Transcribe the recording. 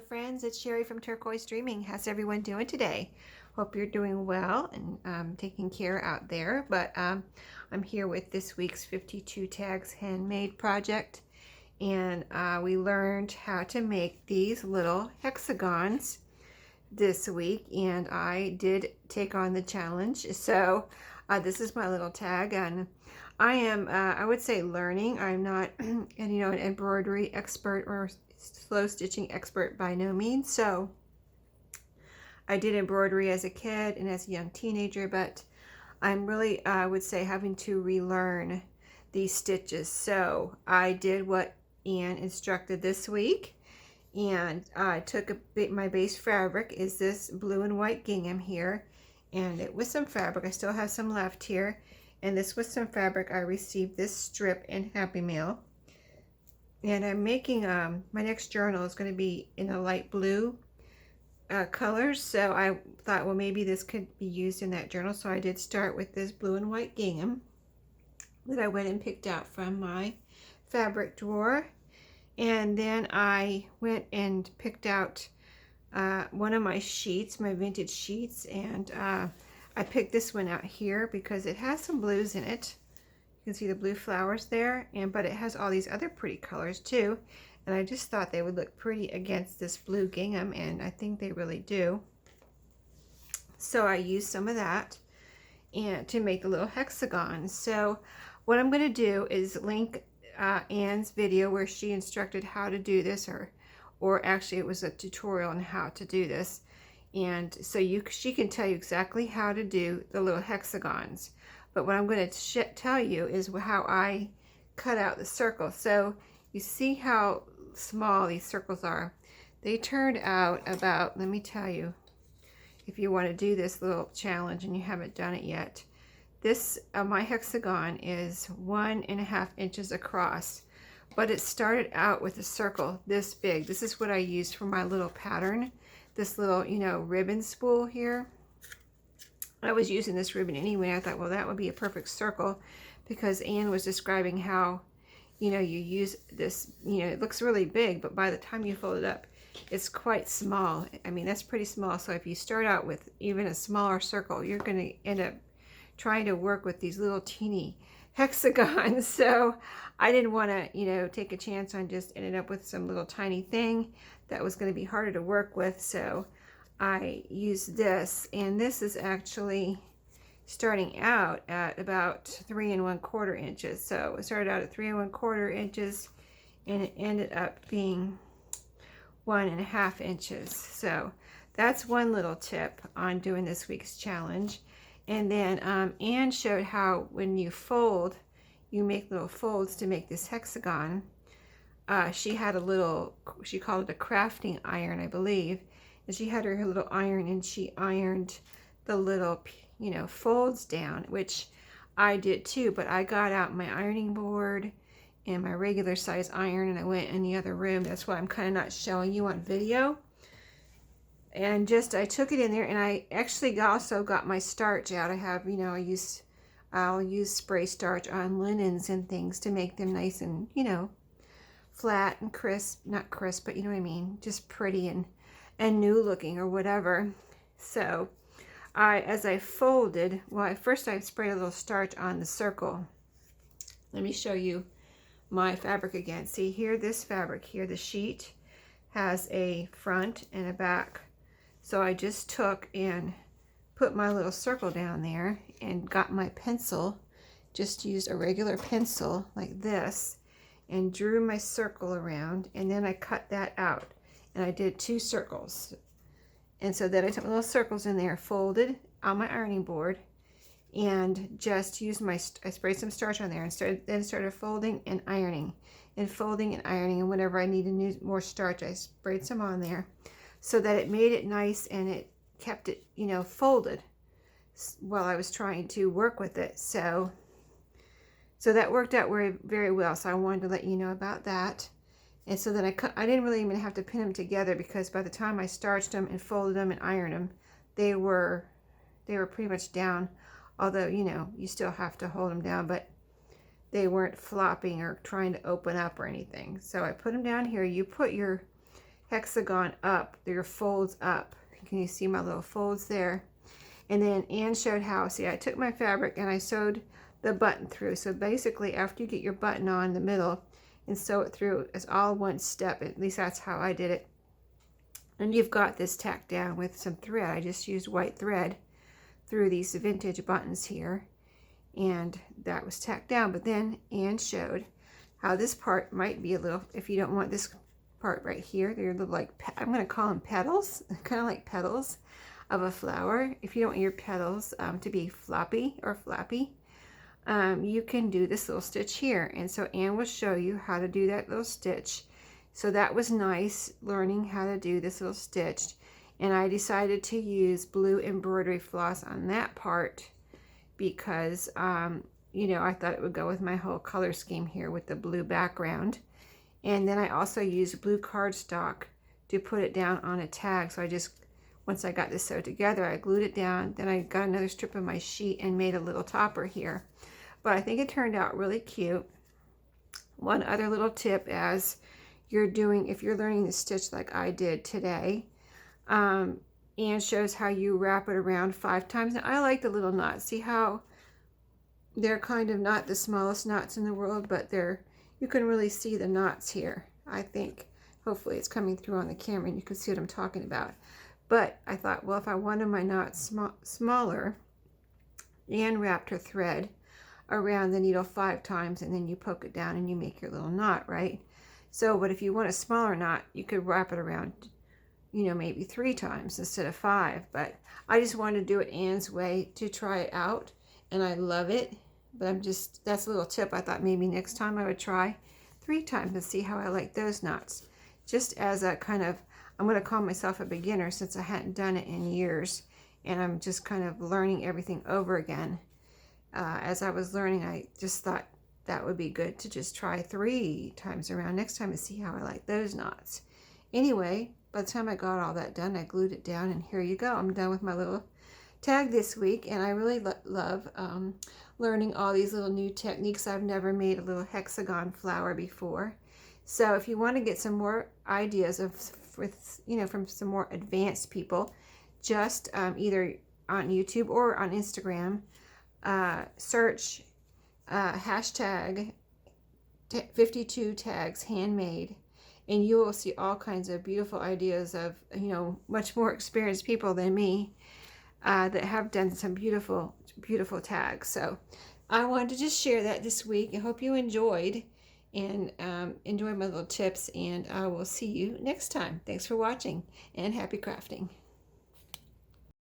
Friends, it's Sherry from Turquoise Dreaming. How's everyone doing today? Hope you're doing well and taking care out there. But I'm here with this week's 52 Tags Handmade project, and we learned how to make these little hexagons this week, and I did take on the challenge. So this is my little tag, and I am I would say learning. I'm not an embroidery expert or slow stitching expert by no means. So I did embroidery as a kid and as a young teenager, but I'm really, I would say, having to relearn these stitches. So I did what Anne instructed this week, and I took my base fabric is this blue and white gingham here, and it was some fabric. I still have some left here, and this was some fabric. I received this strip in Happy Mail. And I'm making, my next journal is going to be in a light blue colors. So I thought, well, maybe this could be used in that journal. So I did start with this blue and white gingham that I went and picked out from my fabric drawer. And then I went and picked out one of my sheets, my vintage sheets. And I picked this one out here because it has some blues in it. You can see the blue flowers there, but it has all these other pretty colors too, and I just thought they would look pretty against this blue gingham, and I think they really do. So I used some of that and to make a little hexagon. So what I'm going to do is link Anne's video where she instructed how to do this, or actually it was a tutorial on how to do this, and so she can tell you exactly how to do the little hexagons. But what I'm going to tell you is how I cut out the circle. So you see how small these circles are. They turned out about, let me tell you, if you want to do this little challenge and you haven't done it yet, this, my hexagon is 1.5 inches across, but it started out with a circle this big. This is what I used for my little pattern, this little, ribbon spool here. I was using this ribbon anyway. I thought, well, that would be a perfect circle, because Anne was describing how, you use this, it looks really big, but by the time you fold it up, it's quite small. I mean, that's pretty small. So if you start out with even a smaller circle, you're going to end up trying to work with these little teeny hexagons. So I didn't want to, take a chance on just ending up with some little tiny thing that was going to be harder to work with. So I used this, and this is actually starting out at about 3 1/4 inches. So it started out at 3 1/4 inches, and it ended up being 1.5 inches. So that's one little tip on doing this week's challenge. And then Anne showed how when you fold, you make little folds to make this hexagon. She had a little, she called it a crafting iron, I believe. And she had her little iron, and she ironed the little, folds down, which I did too. But I got out my ironing board and my regular size iron, and I went in the other room. That's why I'm kind of not showing you on video. And I took it in there, and I actually also got my starch out. I have, I'll use spray starch on linens and things to make them nice and, flat and crisp. Not crisp, but you know what I mean, just pretty and new looking or whatever. So as I folded, well, first I sprayed a little starch on the circle. Let me show you my fabric again. See here, this fabric here, the sheet has a front and a back. So I just took and put my little circle down there and got my pencil, just used a regular pencil like this, and drew my circle around, and then I cut that out. And I did 2 circles. And so then I took little circles in there, folded on my ironing board, and just used I sprayed some starch on there, and started folding and ironing, and folding and ironing. And whenever I needed more starch, I sprayed some on there, so that it made it nice, and it kept it, folded while I was trying to work with it. So that worked out very, very well. So I wanted to let you know about that. And so then I didn't really even have to pin them together, because by the time I starched them and folded them and ironed them, they were pretty much down. Although, you still have to hold them down, but they weren't flopping or trying to open up or anything. So I put them down here. You put your hexagon up, your folds up. Can you see my little folds there? And then Anne showed how, see, I took my fabric and I sewed the button through. So basically, after you get your button on the middle and sew it through, it's all one step. At least that's how I did it. And you've got this tacked down with some thread. I just used white thread through these vintage buttons here, and that was tacked down. But then Anne showed how this part might be a little, if you don't want this part right here, they're little like, I'm going to call them petals, kind of like petals of a flower. If you don't want your petals to be floppy or flappy, you can do this little stitch here. And so Anne will show you how to do that little stitch. So that was nice, learning how to do this little stitch. And I decided to use blue embroidery floss on that part because, you know, I thought it would go with my whole color scheme here with the blue background. And then I also used blue cardstock to put it down on a tag. So I just, once I got this sewed together, I glued it down. Then I got another strip of my sheet and made a little topper here. But I think it turned out really cute. One other little tip as you're doing, if you're learning to stitch like I did today, Anne shows how you wrap it around 5 times. Now I like the little knots. See how they're kind of not the smallest knots in the world, but they're, you can really see the knots here. I think hopefully it's coming through on the camera and you can see what I'm talking about. But I thought, well, if I wanted my knots smaller, Anne wrapped her thread around the needle 5 times, and then you poke it down and you make your little knot, right? So, but if you want a smaller knot, you could wrap it around, you know, maybe 3 times instead of 5. But I just wanted to do it Anne's way to try it out, and I love it. But I'm just, that's a little tip. I thought maybe next time I would try 3 times and see how I like those knots. Just as a kind of, I'm going to call myself a beginner since I hadn't done it in years, and I'm just kind of learning everything over again. As I was learning, I just thought that would be good to just try 3 times around next time and see how I like those knots. Anyway, by the time I got all that done, I glued it down, and here you go. I'm done with my little tag this week, and I really love learning all these little new techniques. I've never made a little hexagon flower before. So if you want to get some more ideas of, with, you know, from some more advanced people, just either on YouTube or on Instagram, search hashtag 52 tags handmade, and you will see all kinds of beautiful ideas of, you know, much more experienced people than me that have done some beautiful tags. So I wanted to just share that this week. I hope you enjoyed and enjoy my little tips, and I will see you next time. Thanks for watching, and happy crafting.